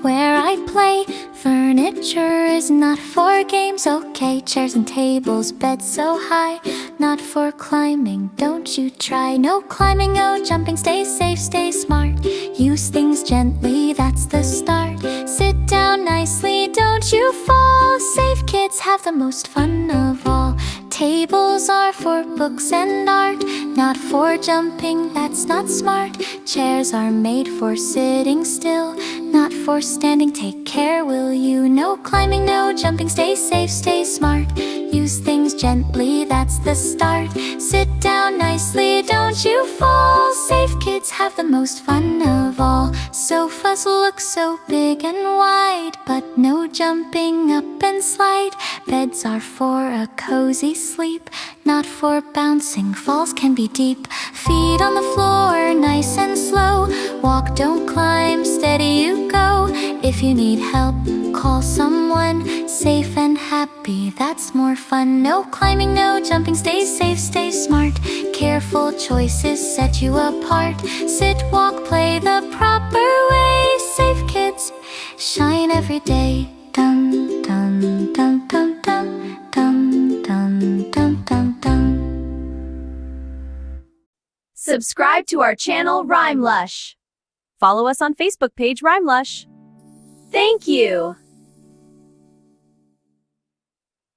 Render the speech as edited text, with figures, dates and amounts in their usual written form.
where I play. Furniture is not for games, okay. Chairs and tables, beds so high, not for climbing, don't you try. No climbing, no jumping, stay safe, stay smart. Use things gently, that's the start. Sit down nicely, don't you fall. Safe kids have the most fun of all. Tables are for books and art, not for jumping, that's not smart. Chairs are made for sitting still, not for standing, take care will you. No climbing, no jumping, stay safe, stay smart. Use things gently, that's the start. Sit down nicely, don't you fall. Safe kids have the most fun of all. Sofas look so big and wide, but no jumping up and slide. Beds are for a cozy sleep, not for bouncing, falls can be deep. Feet on the floor, nice and slow. Walk, don't climb, steady you go. If you need help, call someone. Safe and happy, that's more fun. No climbing, no jumping, stay safe, stay smart. Careful choices set you apart. Sit, walk, play the proper way. Safe kids shine every day. Dum dum dum dum dum dum dum dum dum dum. Subscribe to our channel RhymeLush. Follow us on Facebook page RhymeLush. Thank you!